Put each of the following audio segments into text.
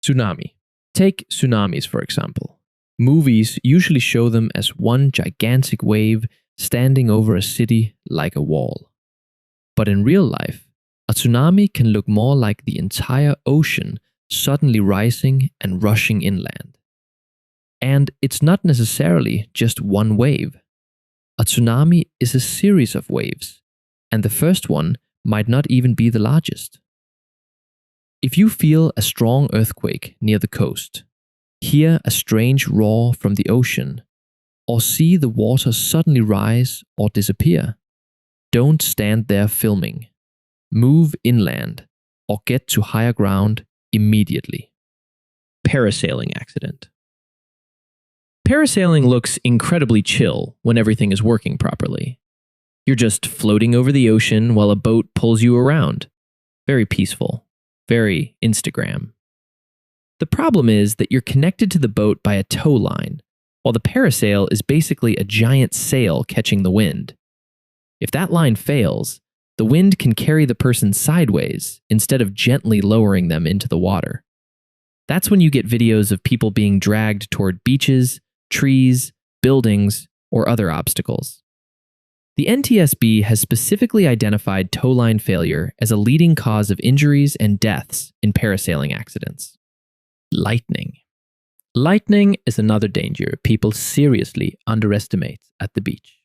Tsunami. Take tsunamis, for example. Movies usually show them as one gigantic wave standing over a city like a wall. But in real life, a tsunami can look more like the entire ocean suddenly rising and rushing inland. And it's not necessarily just one wave. A tsunami is a series of waves, and the first one might not even be the largest. If you feel a strong earthquake near the coast, hear a strange roar from the ocean, or see the water suddenly rise or disappear, don't stand there filming. Move inland or get to higher ground immediately. Parasailing accident. Parasailing looks incredibly chill when everything is working properly. You're just floating over the ocean while a boat pulls you around. Very peaceful. Very Instagram. The problem is that you're connected to the boat by a tow line, while the parasail is basically a giant sail catching the wind. If that line fails, the wind can carry the person sideways instead of gently lowering them into the water. That's when you get videos of people being dragged toward beaches, trees, buildings, or other obstacles. The NTSB has specifically identified tow line failure as a leading cause of injuries and deaths in parasailing accidents. Lightning. Lightning is another danger people seriously underestimate at the beach.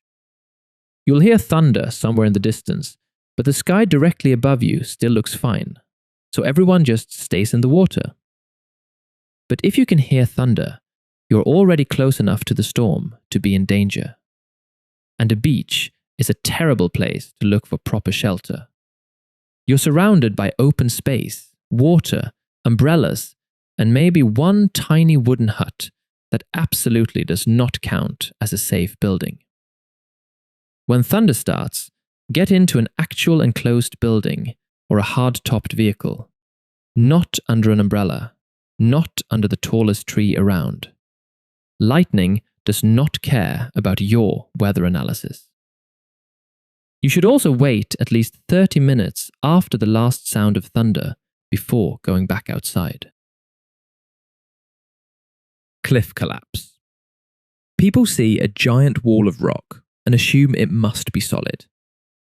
You'll hear thunder somewhere in the distance, but the sky directly above you still looks fine, so everyone just stays in the water. But if you can hear thunder, you're already close enough to the storm to be in danger. And a beach is a terrible place to look for proper shelter. You're surrounded by open space, water, umbrellas, and maybe one tiny wooden hut that absolutely does not count as a safe building. When thunder starts, get into an actual enclosed building or a hard-topped vehicle, not under an umbrella, not under the tallest tree around. Lightning does not care about your weather analysis. You should also wait at least 30 minutes after the last sound of thunder before going back outside. Cliff collapse. People see a giant wall of rock and assume it must be solid.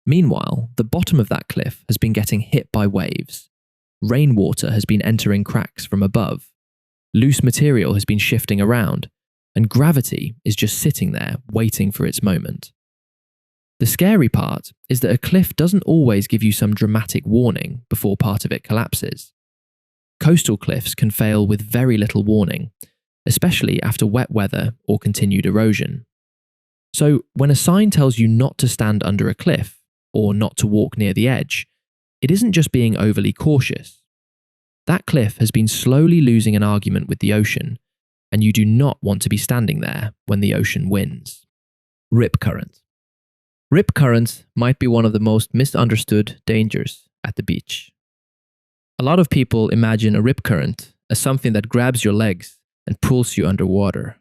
Meanwhile, the bottom of that cliff has been getting hit by waves. Rainwater has been entering cracks from above. Loose material has been shifting around, and gravity is just sitting there waiting for its moment. The scary part is that a cliff doesn't always give you some dramatic warning before part of it collapses. Coastal cliffs can fail with very little warning, especially after wet weather or continued erosion. So, when a sign tells you not to stand under a cliff or not to walk near the edge, it isn't just being overly cautious. That cliff has been slowly losing an argument with the ocean, and you do not want to be standing there when the ocean wins. Rip current. Rip currents might be one of the most misunderstood dangers at the beach. A lot of people imagine a rip current as something that grabs your legs and pulls you underwater.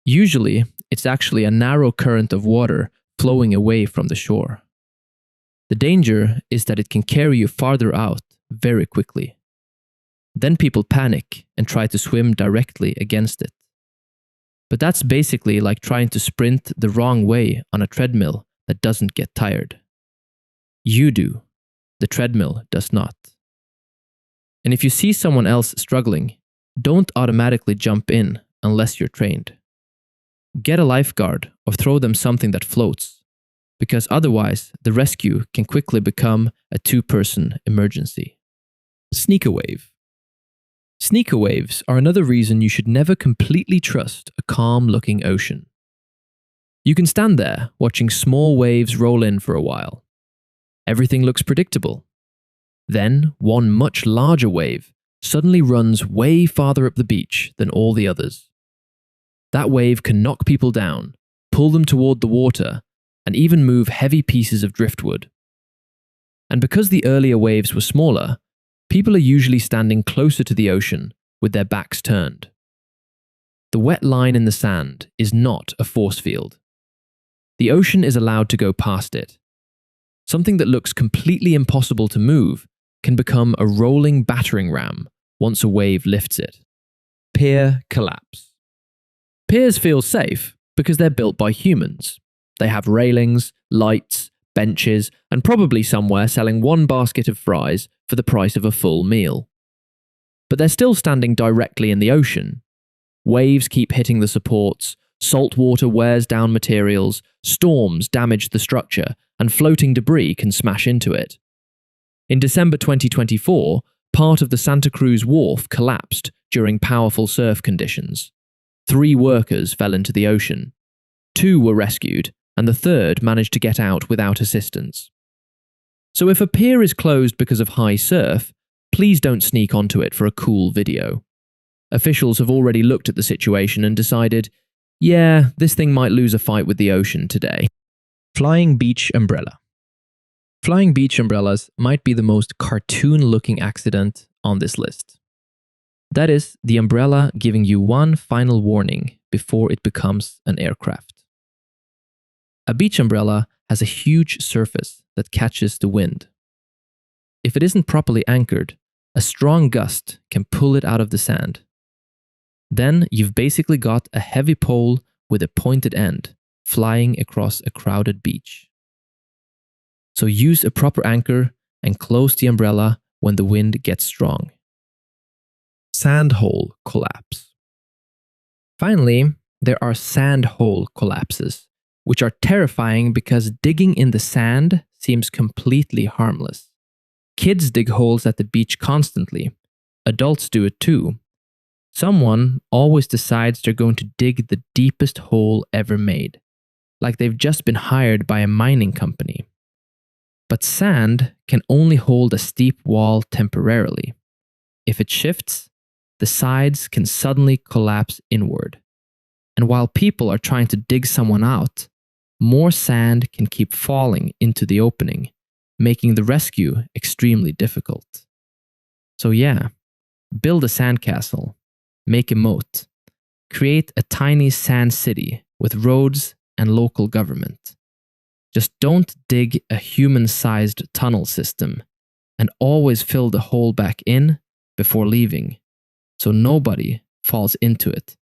Usually, it's actually a narrow current of water flowing away from the shore. The danger is that it can carry you farther out very quickly. Then people panic and try to swim directly against it. But that's basically like trying to sprint the wrong way on a treadmill that doesn't get tired. You do. The treadmill does not. And if you see someone else struggling, don't automatically jump in unless you're trained. Get a lifeguard or throw them something that floats, because otherwise the rescue can quickly become a two-person emergency. Sneaker wave. Sneaker waves are another reason you should never completely trust a calm-looking ocean. You can stand there watching small waves roll in for a while. Everything looks predictable. Then one much larger wave suddenly runs way farther up the beach than all the others. That wave can knock people down, pull them toward the water, and even move heavy pieces of driftwood. And because the earlier waves were smaller, people are usually standing closer to the ocean with their backs turned. The wet line in the sand is not a force field. The ocean is allowed to go past it. Something that looks completely impossible to move can become a rolling battering ram once a wave lifts it. Pier Collapse. Piers feel safe because they're built by humans. They have railings, lights, benches, and probably somewhere selling one basket of fries for the price of a full meal. But they're still standing directly in the ocean. Waves keep hitting the supports, salt water wears down materials, storms damage the structure, and floating debris can smash into it. In December 2024, part of the Santa Cruz wharf collapsed during powerful surf conditions. 3 workers fell into the ocean. 2 were rescued, and the third managed to get out without assistance. So if a pier is closed because of high surf, please don't sneak onto it for a cool video. Officials have already looked at the situation and decided, yeah, this thing might lose a fight with the ocean today. Flying beach umbrella. Flying beach umbrellas might be the most cartoon-looking accident on this list. That is, the umbrella giving you one final warning before it becomes an aircraft. A beach umbrella has a huge surface that catches the wind. If it isn't properly anchored, a strong gust can pull it out of the sand. Then you've basically got a heavy pole with a pointed end flying across a crowded beach. So use a proper anchor and close the umbrella when the wind gets strong. Sand hole collapse. Finally, there are sand hole collapses, which are terrifying because digging in the sand seems completely harmless. Kids dig holes at the beach constantly. Adults do it too. Someone always decides they're going to dig the deepest hole ever made, like they've just been hired by a mining company. But sand can only hold a steep wall temporarily. If it shifts, the sides can suddenly collapse inward. And while people are trying to dig someone out, more sand can keep falling into the opening, making the rescue extremely difficult. So yeah, build a sandcastle, make a moat, create a tiny sand city with roads and local government. Just don't dig a human-sized tunnel system, and always fill the hole back in before leaving, so nobody falls into it